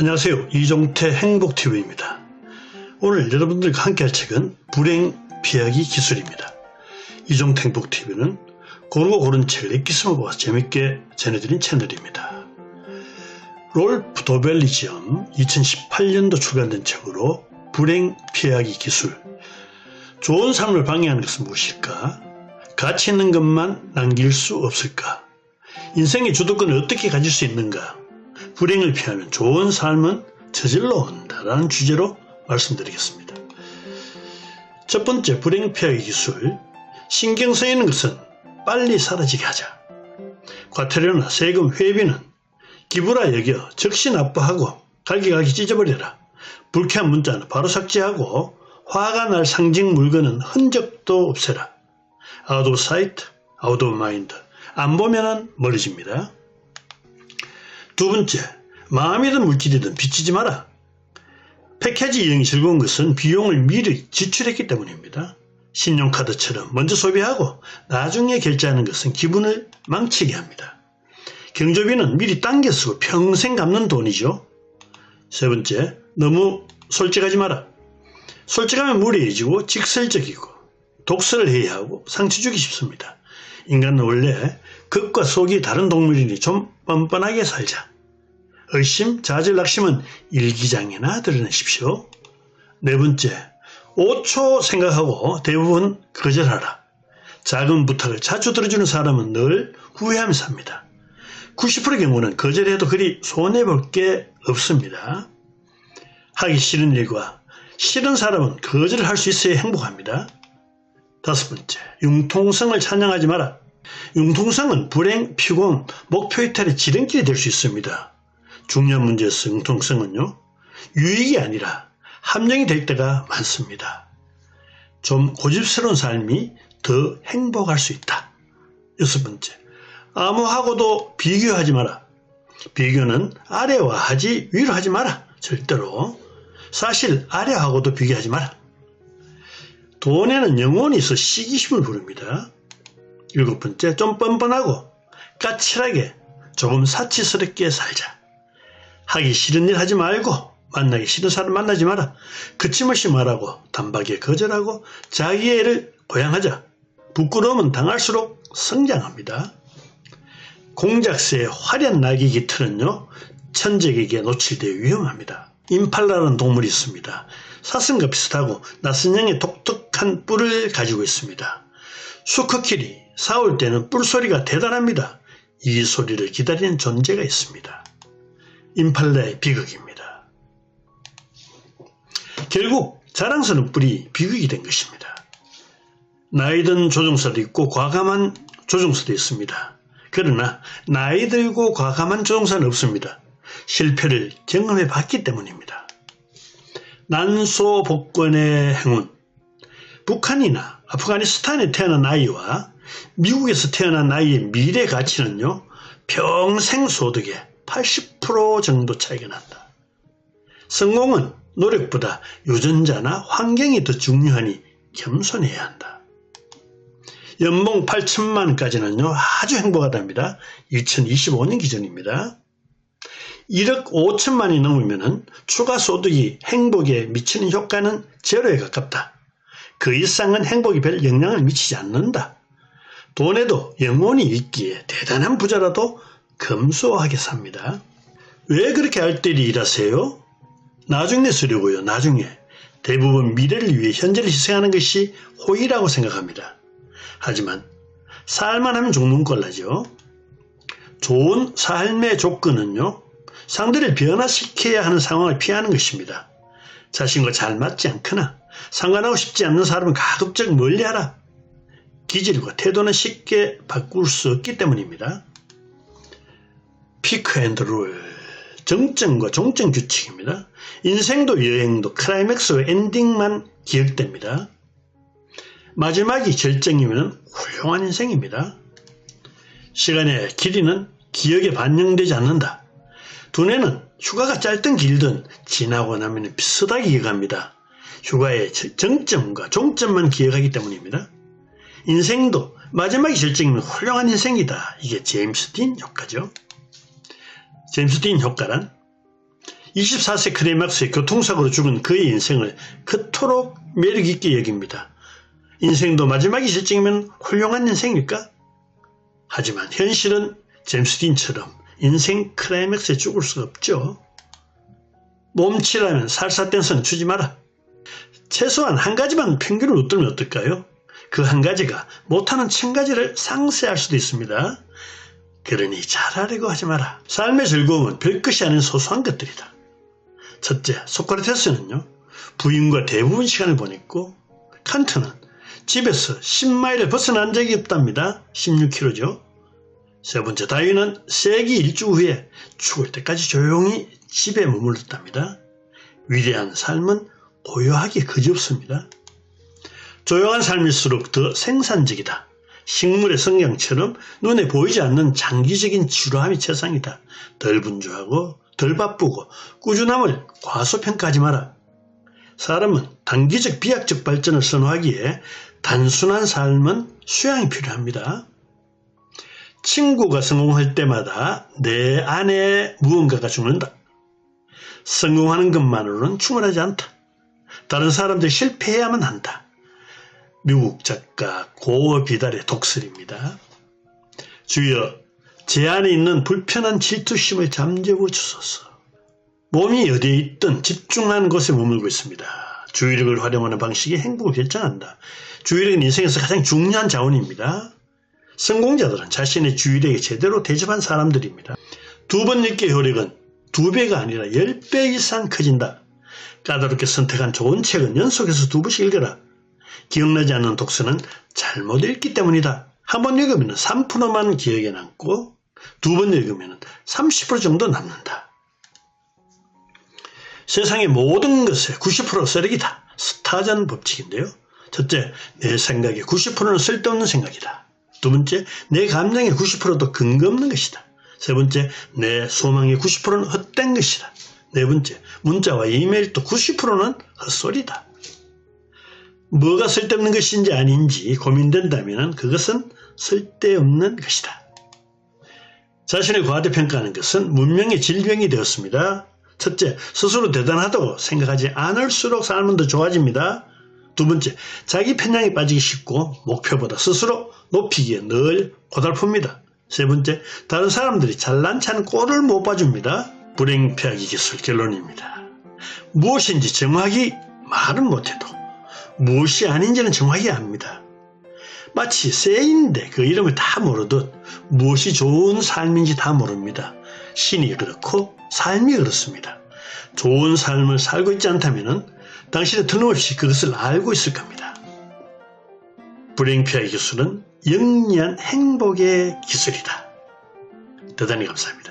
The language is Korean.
안녕하세요. 이종태 행복TV입니다. 오늘 여러분들과 함께 할 책은 불행 피하기 기술입니다. 이종태 행복TV는 고르고 고른 책을 읽기스만 보아서 재밌게 전해드린 채널입니다. 롤프 도벨리지엄 2018년도 출간된 책으로 불행 피하기 기술, 좋은 삶을 방해하는 것은 무엇일까? 가치 있는 것만 남길 수 없을까? 인생의 주도권을 어떻게 가질 수 있는가? 불행을 피하면 좋은 삶은 저절로 온다라는 주제로 말씀드리겠습니다. 첫 번째, 불행 피하기 기술. 신경 쓰이는 것은 빨리 사라지게 하자. 과태료나 세금 회비는 기부라 여겨 즉시 납부하고 갈기갈기 찢어버려라. 불쾌한 문자는 바로 삭제하고 화가 날 상징 물건은 흔적도 없애라. Out of sight, out of mind. 안 보면은 멀어집니다. 두 번째, 마음이든 물질이든 비치지 마라. 패키지 여행이 즐거운 것은 비용을 미리 지출했기 때문입니다. 신용카드처럼 먼저 소비하고 나중에 결제하는 것은 기분을 망치게 합니다. 경조비는 미리 당겨 쓰고 평생 갚는 돈이죠. 세 번째, 너무 솔직하지 마라. 솔직하면 무례해지고 직설적이고 독설을 해야 하고 상처 주기 쉽습니다. 인간은 원래 겉과 속이 다른 동물이니 좀 뻔뻔하게 살자. 의심, 좌절, 낙심은 일기장에나 드러내십시오. 네 번째, 5초 생각하고 대부분 거절하라. 작은 부탁을 자주 들어주는 사람은 늘 후회하면서 합니다. 90%의 경우는 거절해도 그리 손해볼 게 없습니다. 하기 싫은 일과 싫은 사람은 거절을 할 수 있어야 행복합니다. 다섯 번째, 융통성을 찬양하지 마라. 융통성은 불행, 피곤, 목표 이탈의 지름길이 될 수 있습니다. 중요한 문제에서 융통성은요, 유익이 아니라 함정이 될 때가 많습니다. 좀 고집스러운 삶이 더 행복할 수 있다. 여섯 번째, 아무하고도 비교하지 마라. 비교는 아래와 하지 위로 하지 마라. 절대로. 사실 아래하고도 비교하지 마라. 돈에는 영혼이 있어 시기심을 부릅니다. 일곱 번째, 좀 뻔뻔하고 까칠하게 조금 사치스럽게 살자. 하기 싫은 일 하지 말고 만나기 싫은 사람 만나지 마라. 거침없이 말하고 단박에 거절하고 자기의 일을 고양하자. 부끄러움은 당할수록 성장합니다. 공작새의 화려한 날개 깃털은요, 천적에게 노출되어 위험합니다. 임팔라라는 동물이 있습니다. 사슴과 비슷하고 낯선형의 독특한 뿔을 가지고 있습니다. 수컷끼리 싸울 때는 뿔소리가 대단합니다. 이 소리를 기다리는 존재가 있습니다. 임팔라의 비극입니다. 결국 자랑스러운 뿔이 비극이 된 것입니다. 나이 든 조종사도 있고 과감한 조종사도 있습니다. 그러나 나이 들고 과감한 조종사는 없습니다. 실패를 경험해 봤기 때문입니다. 난소복권의 행운. 북한이나 아프가니스탄에 태어난 아이와 미국에서 태어난 아이의 미래 가치는요, 평생 소득의 80% 정도 차이가 난다. 성공은 노력보다 유전자나 환경이 더 중요하니 겸손해야 한다. 연봉 8천만 원까지는요, 아주 행복하답니다. 2025년 기준입니다. 1억 5천만이 넘으면 추가 소득이 행복에 미치는 효과는 제로에 가깝다. 그 이상은 행복에 별 영향을 미치지 않는다. 돈에도 영혼이 있기에 대단한 부자라도 검소하게 삽니다. 왜 그렇게 알뜰히 일하세요? 나중에 쓰려고요. 나중에. 대부분 미래를 위해 현재를 희생하는 것이 호의라고 생각합니다. 하지만 살만 하면 죽는 꼴라죠. 좋은 삶의 조건은요, 상대를 변화시켜야 하는 상황을 피하는 것입니다. 자신과 잘 맞지 않거나 상관하고 싶지 않는 사람은 가급적 멀리하라. 기질과 태도는 쉽게 바꿀 수 없기 때문입니다. 피크 앤드 룰, 정점과 종점 규칙입니다. 인생도 여행도 클라이맥스와 엔딩만 기억됩니다. 마지막이 결정이면 훌륭한 인생입니다. 시간의 길이는 기억에 반영되지 않는다. 두뇌는 휴가가 짧든 길든 지나고 나면 비슷하게 기억합니다. 휴가의 정점과 종점만 기억하기 때문입니다. 인생도 마지막이 결정이면 훌륭한 인생이다. 이게 제임스 딘 효과죠. 제임스 딘 효과란 24세 클라이막스의 교통사고로 죽은 그의 인생을 그토록 매력있게 여깁니다. 인생도 마지막이 실증이면 훌륭한 인생일까? 하지만 현실은 제임스 딘처럼 인생 클라이맥스에 죽을 수가 없죠. 몸치라면 살사땡선 주지 마라. 최소한 한 가지만 평균을 웃들면 어떨까요? 그 한 가지가 못하는 1000가지를 상쇄할 수도 있습니다. 그러니 잘하려고 하지 마라. 삶의 즐거움은 별것이 아닌 소소한 것들이다. 첫째, 소크라테스는요, 부인과 대부분 시간을 보냈고, 칸트는 집에서 10마일을 벗어난 적이 없답니다. 16km죠. 세 번째, 다윈은 세기 일주 후에 죽을 때까지 조용히 집에 머물렀답니다. 위대한 삶은 고요하기 그지없습니다. 조용한 삶일수록 더 생산적이다. 식물의 성장처럼 눈에 보이지 않는 장기적인 지루함이 최상이다. 덜 분주하고 덜 바쁘고 꾸준함을 과소평가하지 마라. 사람은 단기적 비약적 발전을 선호하기에 단순한 삶은 수양이 필요합니다. 친구가 성공할 때마다 내 안에 무언가가 죽는다. 성공하는 것만으로는 충분하지 않다. 다른 사람들이 실패해야만 한다. 미국 작가 고비달의 독설입니다. 주여, 제 안에 있는 불편한 질투심을 잠재워 주소서. 몸이 어디에 있든 집중하는 곳에 머물고 있습니다. 주의력을 활용하는 방식이 행복을 결정한다. 주의력은 인생에서 가장 중요한 자원입니다. 성공자들은 자신의 주의력에 제대로 대접한 사람들입니다. 2번 읽기의 효력은 2배가 아니라 10배 이상 커진다. 까다롭게 선택한 좋은 책은 연속해서 2번씩 읽어라. 기억나지 않는 독서는 잘못 읽기 때문이다. 한 번 읽으면 3%만 기억에 남고 2번 읽으면 30% 정도 남는다. 세상의 모든 것의 90% 쓰레기다. 스타전 법칙인데요. 첫째, 내 생각의 90%는 쓸데없는 생각이다. 두 번째, 내 감정의 90%도 근거 없는 것이다. 세 번째, 내 소망의 90%는 헛된 것이다. 네 번째, 문자와 이메일도 90%는 헛소리다. 뭐가 쓸데없는 것인지 아닌지 고민된다면 그것은 쓸데없는 것이다. 자신을 과대평가하는 것은 문명의 질병이 되었습니다. 첫째, 스스로 대단하다고 생각하지 않을수록 삶은 더 좋아집니다. 두 번째, 자기 편향에 빠지기 쉽고 목표보다 스스로 높이기에 늘 고달픕니다. 세 번째, 다른 사람들이 잘난 체하는 꼴을 못 봐줍니다. 불행 피하기 기술 결론입니다. 무엇인지 정확히 말은 못해도 무엇이 아닌지는 정확히 압니다. 마치 새인데 그 이름을 다 모르듯 무엇이 좋은 삶인지 다 모릅니다. 신이 그렇고 삶이 그렇습니다. 좋은 삶을 살고 있지 않다면 당신은 틀림없이 그것을 알고 있을 겁니다. 불행 피하기 기술은 영리한 행복의 기술이다. 대단히 감사합니다.